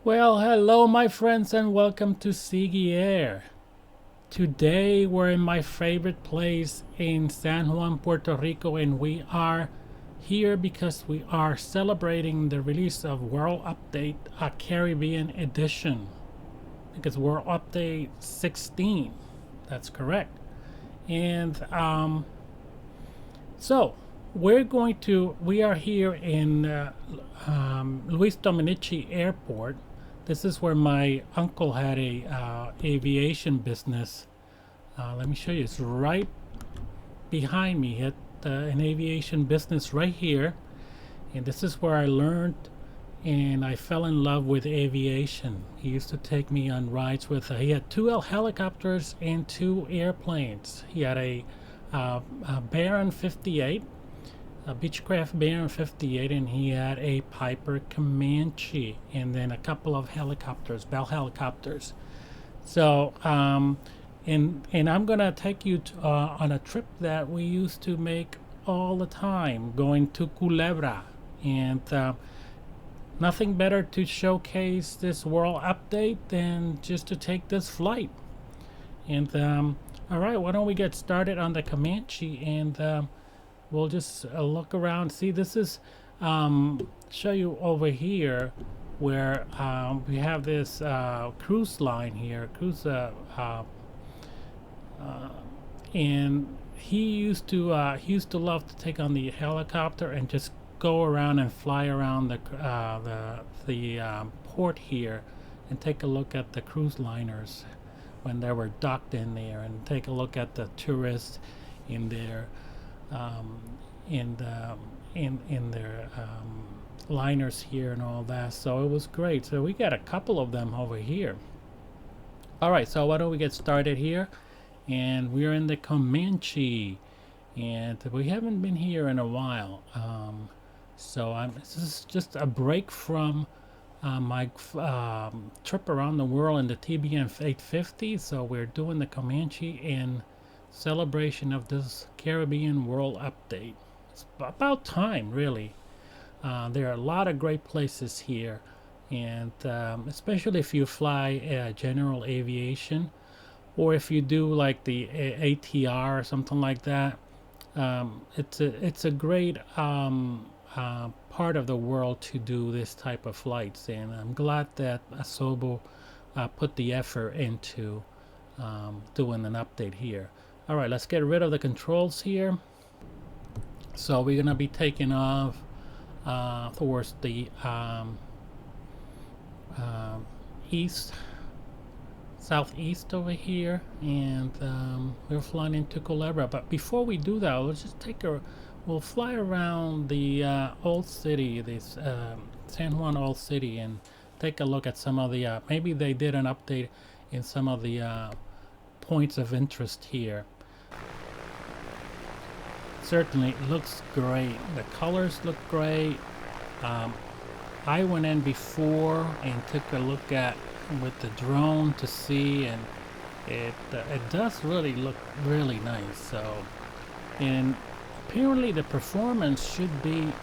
Well, hello my friends and welcome to Sigui Air. Today we're in my favorite place in San Juan, Puerto Rico, and we are here because we are celebrating the release of World Update, a Caribbean edition. I think it's World Update 16. That's correct. And so we are here in Luis Dominici Airport. This is where my uncle had a aviation business. Let me show you. It's right behind me. He had an aviation business right here, and this is where I learned and I fell in love with aviation. He used to take me on rides with. He had two helicopters and two airplanes. He had a Baron 58. A Beechcraft Baron 58, and he had a Piper Comanche, and then a couple of helicopters, Bell helicopters. So, and I'm gonna take you to, on a trip that we used to make all the time, going to Culebra, and nothing better to showcase this world update than just to take this flight. And all right, why don't we get started on the Comanche and we'll just look around. See, this is show you over here where we have this cruise line here, and he used to love to take on the helicopter and just go around and fly around the port here and take a look at the cruise liners when they were docked in there, and take a look at the tourists in there. In their liners here and all that. So it was great. So we got a couple of them over here. All right, so why don't we get started here? And we're in the Comanche, and we haven't been here in a while. So this is just a break from my trip around the world in the TBM 850. So we're doing the Comanche in celebration of this Caribbean World Update. It's about time, really. There are a lot of great places here, and especially if you fly general aviation, or if you do like the ATR or something like that. It's a great part of the world to do this type of flights, and I'm glad that Asobo put the effort into doing an update here. All right, let's get rid of the controls here. So we're gonna be taking off towards the southeast over here, and we're flying into Culebra. But before we do that, let's just we'll fly around the old city, this San Juan old city, and take a look at some of the maybe they did an update in some of the points of interest here. Certainly looks great. The colors look great. I went in before and took a look at with the drone to see, and it does really look really nice. So, and apparently the performance should be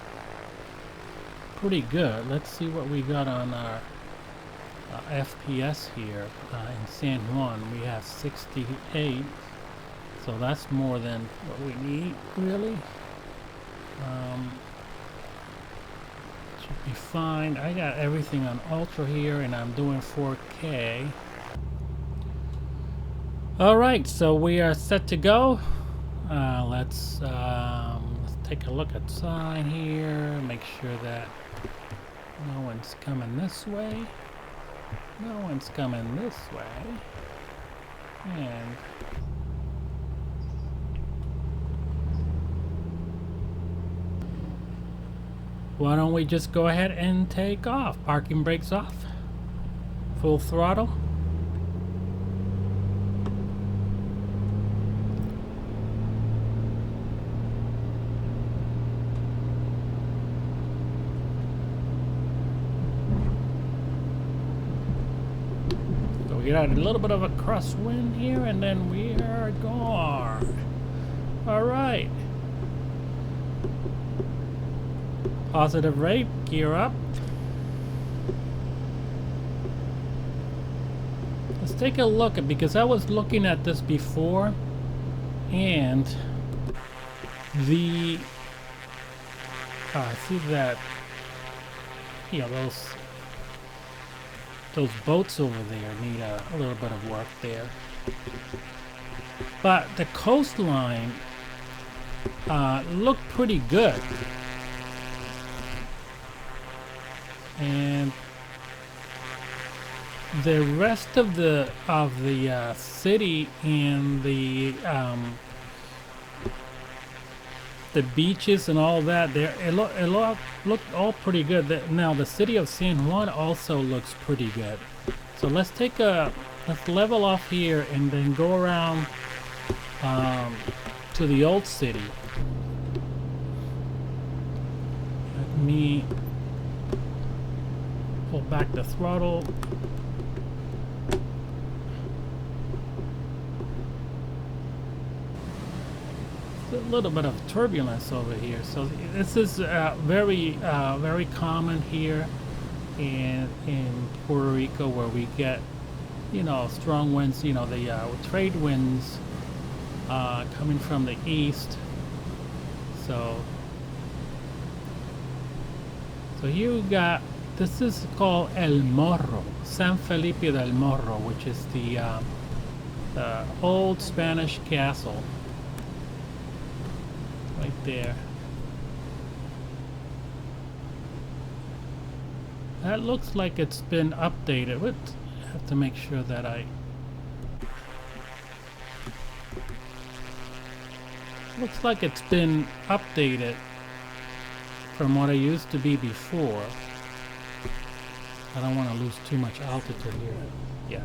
pretty good. Let's see what we got on our FPS here in San Juan. We have 68. So that's more than what we need, really. Should be fine. I got everything on ultra here, and I'm doing 4K. All right, so we are set to go. Let's take a look at sign here. Make sure that no one's coming this way. No one's coming this way. And why don't we just go ahead and take off? Parking brakes off. Full throttle. So we got a little bit of a crosswind here, and then we are gone. All right. Positive rate, gear up. let's take a look at, because I was looking at this before, and the I see that, you know, those boats over there need a little bit of work there, but the coastline looked pretty good, and the rest of the city and the beaches and all that, there it looked all pretty good. Now the city of San Juan also looks pretty good. So let's level off here and then go around to the old city. Let me pull back the throttle. A little bit of turbulence over here, so this is very common here in Puerto Rico, where we get, you know, strong winds, you know, the trade winds coming from the east. So here we got, this is called El Morro, San Felipe del Morro, which is the old Spanish castle. Right there. That looks like it's been updated. I have to make sure that looks like it's been updated from what I used to be before. I don't want to lose too much altitude here. Yeah.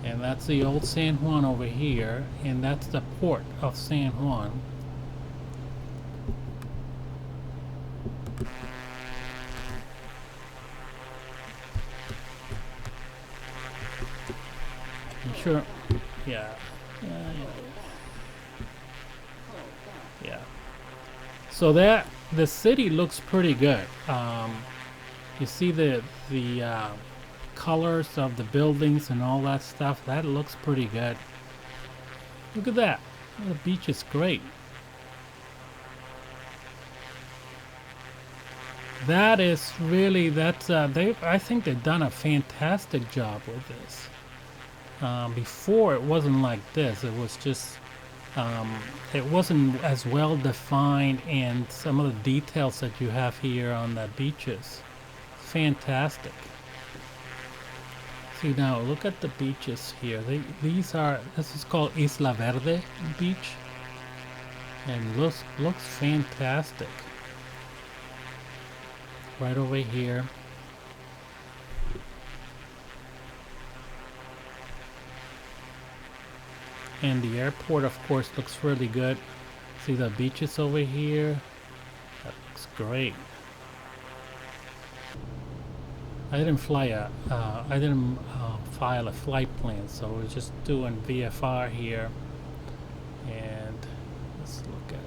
And that's the old San Juan over here, and that's the port of San Juan. I'm sure, yeah. So that the city looks pretty good. You see the colors of the buildings and all that stuff. That looks pretty good. Look at that. The beach is great. That is really, I think they've done a fantastic job with this. Before it wasn't like this. It was just it wasn't as well defined, and some of the details that you have here on the beaches, fantastic. See, now look at the beaches here. This is called Isla Verde beach, and looks fantastic. Right over here. And the airport, of course, looks really good. See the beaches over here? That looks great. I didn't file a flight plan, so we're just doing VFR here. And let's look at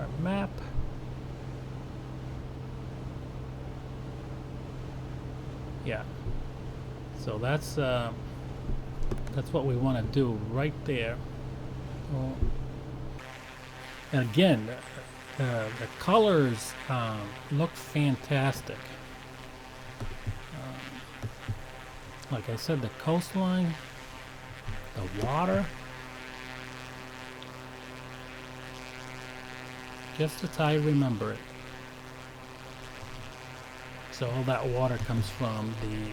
our map. Yeah. So that's what we want to do right there. And again, the colors look fantastic. Like I said, the coastline, the water, just as I remember it. So all that water comes from the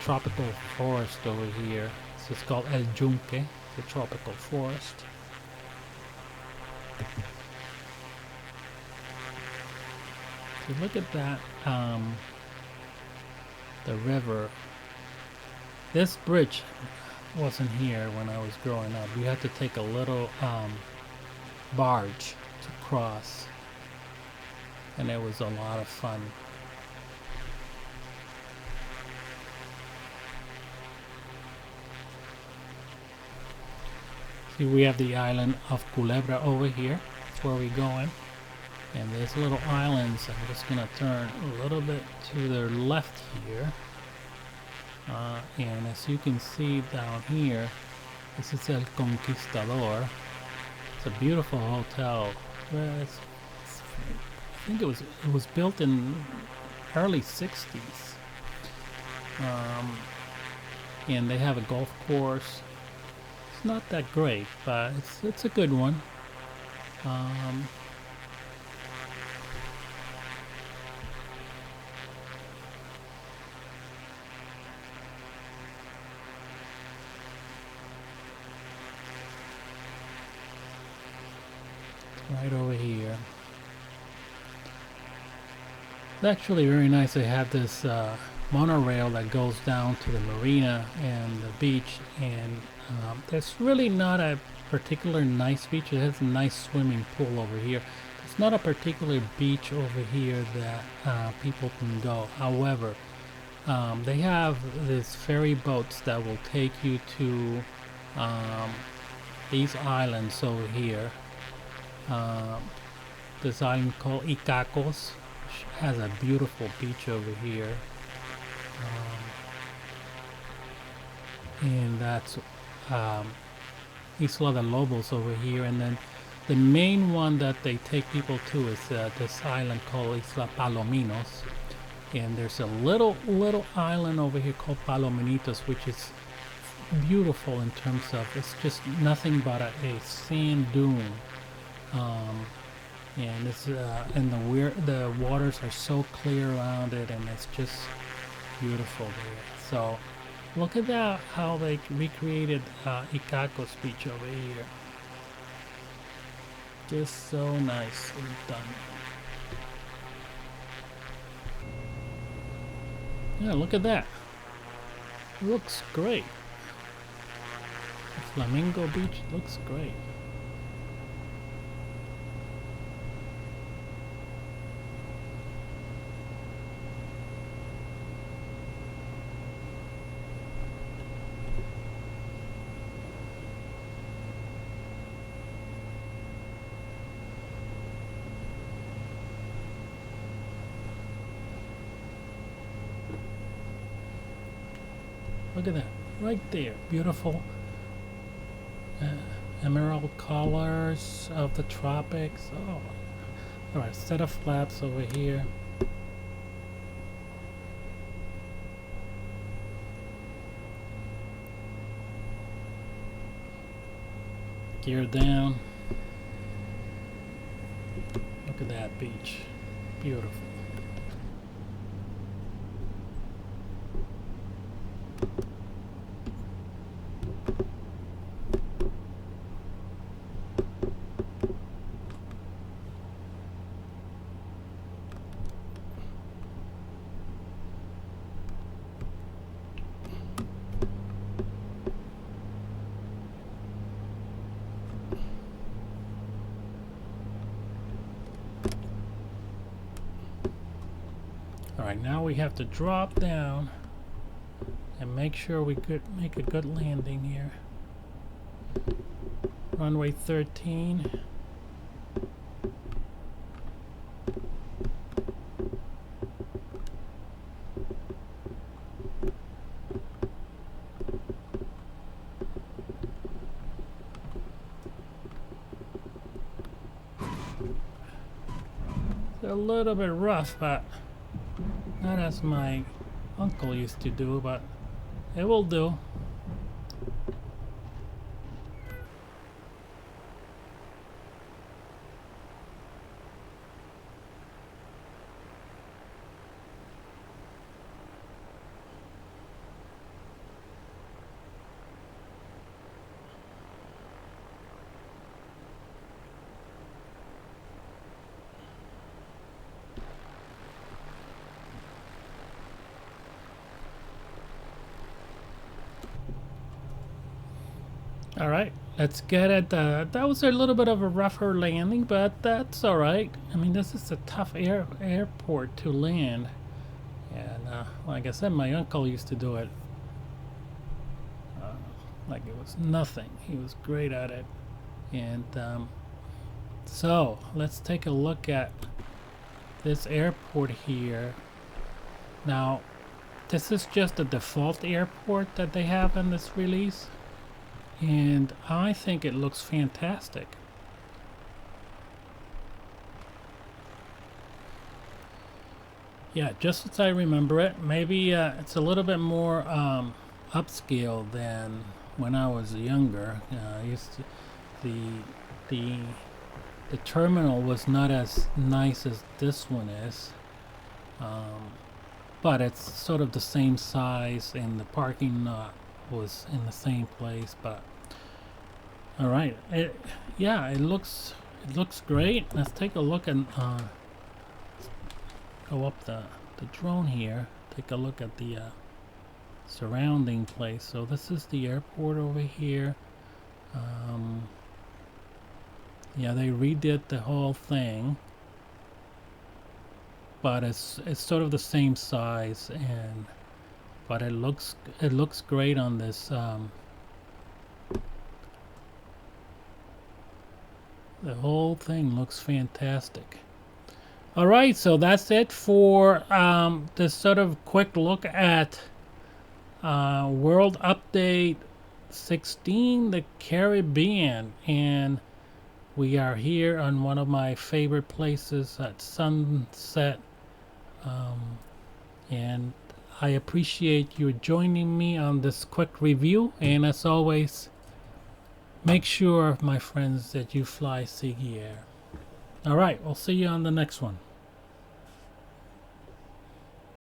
tropical forest over here. So it's called El Yunque, the tropical forest. So look at that, the river. This bridge wasn't here when I was growing up. You had to take a little barge to cross, and it was a lot of fun. See, we have the island of Culebra over here. That's where we're going. And there's little islands. I'm just gonna turn a little bit to the left here. And as you can see down here, this is El Conquistador. It's a beautiful hotel. Well, I think it was built in early 60s. And they have a golf course. It's not that great, but it's a good one. Right over here. It's actually very nice. They have this monorail that goes down to the marina and the beach, and there's really not a particular nice beach. It has a nice swimming pool over here. It's not a particular beach over here that people can go. However, they have these ferry boats that will take you to these islands over here. This island called Icacos, which has a beautiful beach over here. And that's Isla de Lobos over here. And then the main one that they take people to is this island called Isla Palominos. And there's a little island over here called Palominitos, which is beautiful in terms of it's just nothing but a sand dune. And it's and the waters are so clear around it, and it's just beautiful there. So look at that, how they recreated Icacos Beach over here. Just so nicely done. Yeah, look at that. Looks great. Flamingo Beach looks great. Look at that, right there. Beautiful emerald colors of the tropics. Oh, all right, set of flaps over here. Gear down. Look at that beach, beautiful. Alright, now we have to drop down and make sure we could make a good landing here. Runway 13. It's a little bit rough, but not as my uncle used to do, but it will do. All right, let's get it. That was a little bit of a rougher landing, but that's all right. I mean, this is a tough airport to land. And like I said, my uncle used to do it like it was nothing. He was great at it. And So let's take a look at this airport here. Now, this is just the default airport that they have in this release, and I think it looks fantastic. Yeah, just as I remember it. Maybe it's a little bit more upscale than when I was younger. I used to, the the terminal was not as nice as this one is, but it's sort of the same size, and the parking lot was in the same place. But all right, yeah, it looks great. Let's take a look and go up the drone here. Take a look at the surrounding place. So this is the airport over here. Yeah, they redid the whole thing, but it's sort of the same size, and but it looks great on this. The whole thing looks fantastic. All right, so that's it for this sort of quick look at World Update 16, the Caribbean, and we are here on one of my favorite places at sunset, and I appreciate you joining me on this quick review, and as always, make sure, my friends, that you fly Siggy Air. All right, we'll see you on the next one.